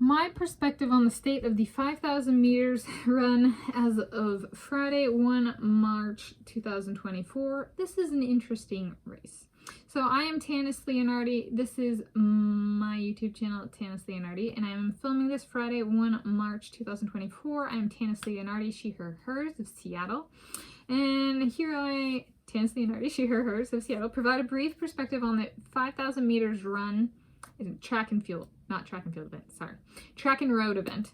my perspective on the state of the 5,000 meters run as of Friday, 1 March 2024. This is an interesting race. So I am Tanis Leonhardi. This is my YouTube channel, Tanis Leonhardi, and I'm filming this Friday, 1 March 2024. I'm Tanis Leonhardi, she, her, hers of Seattle. And here Tanis Leonhardi, she, her, hers of Seattle, provide a brief perspective on the 5,000 meters run, track and field event.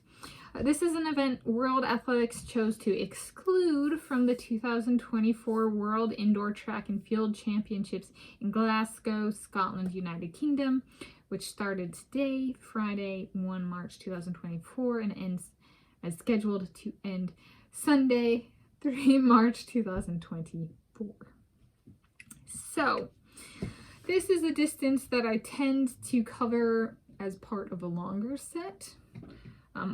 This is an event World Athletics chose to exclude from the 2024 World Indoor Track and Field Championships in Glasgow, Scotland, United Kingdom, which started today, Friday, 1 March 2024, and ends as scheduled to end Sunday, 3 March 2024. So, this is a distance that I tend to cover as part of a longer set,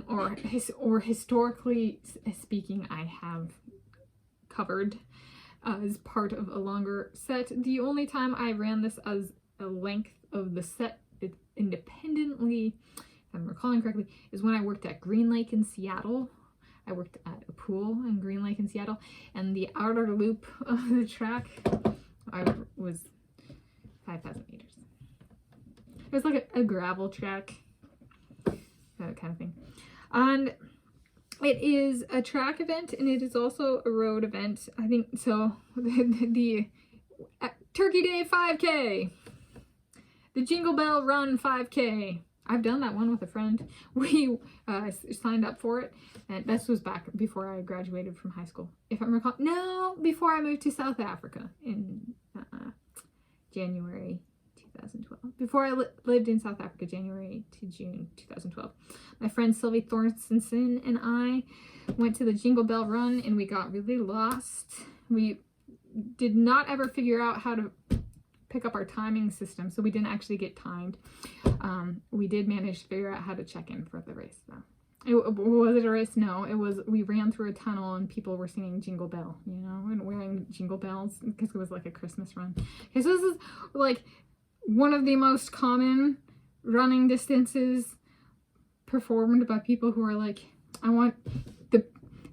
or historically speaking, I have covered as part of a longer set. The only time I ran this as a length of the set independently, if I'm recalling correctly, is when I worked at Green Lake in Seattle. I worked at a pool in Green Lake in Seattle, and the outer loop of the track was 5,000 meters. It was like a gravel track, that kind of thing. And it is a track event, and it is also a road event. I think so. The Turkey Day 5K, the Jingle Bell Run 5K. I've done that one with a friend. We signed up for it, and this was back before I graduated from high school. If I'm recalling, no, before I moved to South Africa in January 2012. Before I lived in South Africa, January to June 2012. My friend Sylvie Thorstenson and I went to the Jingle Bell Run, and we got really lost. We did not ever figure out how to pick up our timing system, so we didn't actually get timed. We did manage to figure out how to check in for the race, though. Was it a race? No, it was. We ran through a tunnel and people were singing Jingle Bell, you know, and wearing jingle bells because it was like a Christmas run. Okay, so this is like one of the most common running distances performed by people who are like,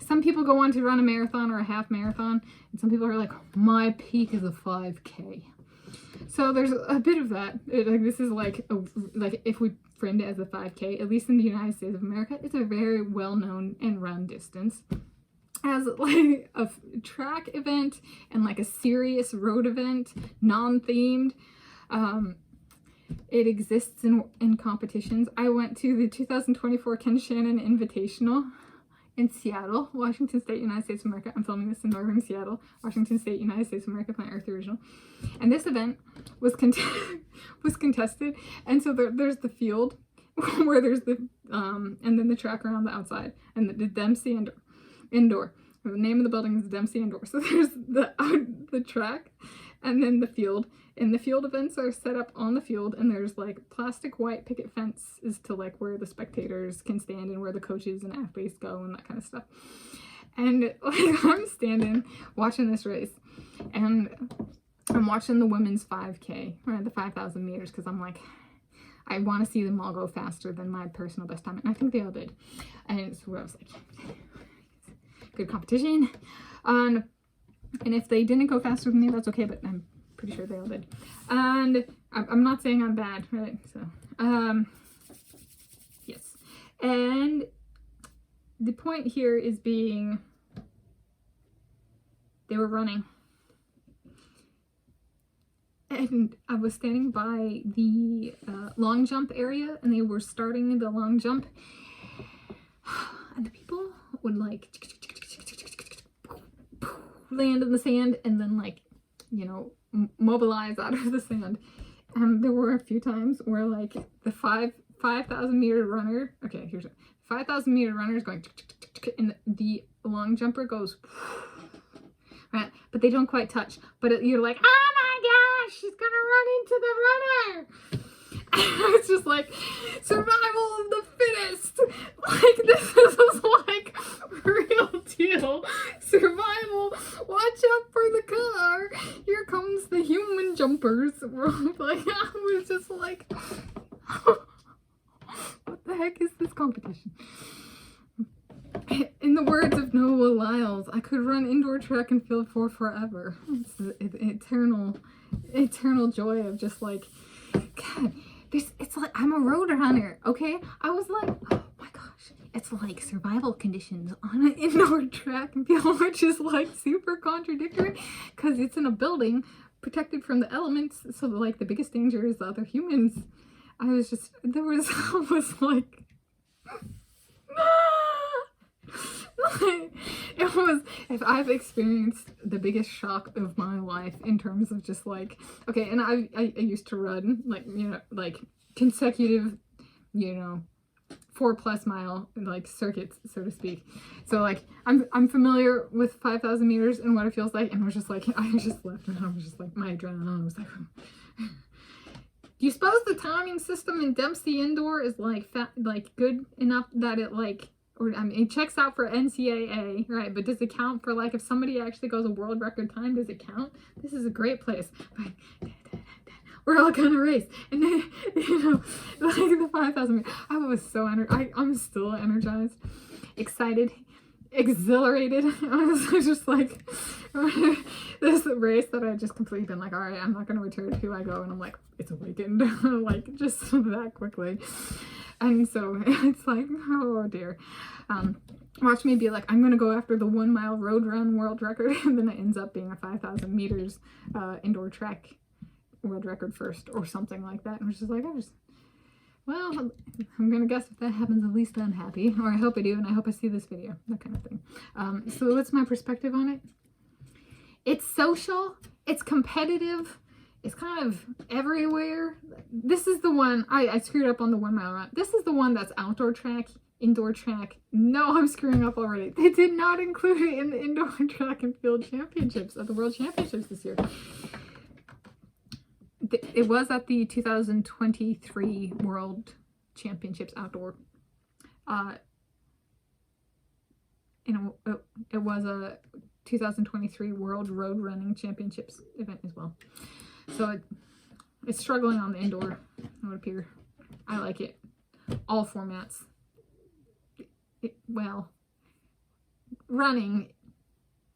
some people go on to run a marathon or a half marathon, and some people are like, my peak is a 5K. So there's a bit of that. This is like if we framed it as a 5K, at least in the United States of America, it's a very well-known and run distance. As like a track event and like a serious road event, non-themed, it exists in competitions. I went to the 2024 Ken Shannon Invitational in Seattle, Washington State, United States of America. I'm filming this in northern Seattle, Washington State, United States of America, Planet Earth Original. And this event was contested. And so there's the field where there's the, and then the track around the outside, and the Dempsey Indoor. The name of the building is Dempsey Indoor. So there's the track and then the field. And the field events are set up on the field, and there's like plastic white picket fences to like where the spectators can stand and where the coaches and athletes go and that kind of stuff. And like I'm standing watching this race, and I'm watching the women's 5K, or the 5,000 meters, because I'm like, I want to see them all go faster than my personal best time, and I think they all did. And so I was like, good competition. And if they didn't go faster than me, that's okay, but I'm pretty sure they all did. And I'm not saying I'm bad, right? So, yes. And the point here is being, they were running. And I was standing by the long jump area, and they were starting the long jump. And the people would like land in the sand and then like, you know, mobilize out of the sand. And there were a few times where like the 5,000 meter runner, okay, here's it, 5,000 meter runner is going, and the long jumper goes, right, but they don't quite touch, but you're like, oh my gosh, she's gonna run into the runner. It's just like survival of the fittest. Like this is like real deal survival. Watch out for the car. Here comes the human jumpers. Like I was just like, what the heck is this competition? In the words of Noah Lyles, I could run indoor track and field for forever. It's the eternal joy of just like, God, it's like I'm a road runner, okay? I was like, oh my gosh, it's like survival conditions on an indoor track and field, which is like super contradictory because it's in a building protected from the elements, so like the biggest danger is the other humans. I was like it was, if I've experienced the biggest shock of my life in terms of just like, okay, and I used to run like, you know, like consecutive, you know, 4+ mile like circuits, so to speak. So like I'm familiar with 5,000 meters and what it feels like, and I was just like, I just left and I was just like, my adrenaline was like, do you suppose the timing system in Dempsey Indoor is like good enough that it like, or I mean, it checks out for NCAA, right? But does it count for like if somebody actually goes a world record time? Does it count? This is a great place. We're all gonna race, and then, you know, like the 5,000 meters. I was so I'm still energized, excited, exhilarated. I was just like, this race that I just completely been like, all right, I'm not gonna return to. I go, and I'm like, it's awakened, like just that quickly. And so it's like, oh dear. Watch me be like, I'm going to go after the 1 mile road run world record. And then it ends up being a 5,000 meters indoor track world record first or something like that. And it's just like, well, I'm going to guess if that happens, at least I'm happy. Or I hope I do. And I hope I see this video, that kind of thing. So what's my perspective on it? It's social. It's competitive. It's kind of everywhere. This is the one, I screwed up on the 1 mile run. This is the one that's outdoor track, indoor track. No, I'm screwing up already. They did not include it in the indoor track and field championships at the World Championships this year. It was at the 2023 World Championships outdoor. It was a 2023 World Road Running Championships event as well. So it's struggling on the indoor, it would appear. I like it. All formats. Well, running,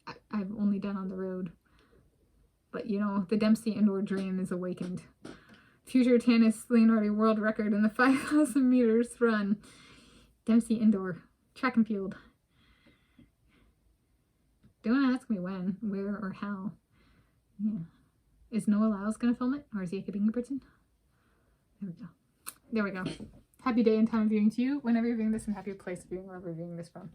I've only done on the road. But, you know, the Dempsey indoor dream is awakened. Future Tanis Leonhardi world record in the 5,000 meters run. Dempsey indoor, track and field. Don't ask me when, where, or how. Yeah. Is Noah Lyles going to film it? Or is he being a person? There we go. There we go. Happy day and time of viewing to you. Whenever you're viewing this, and happy place of viewing wherever you're viewing this from.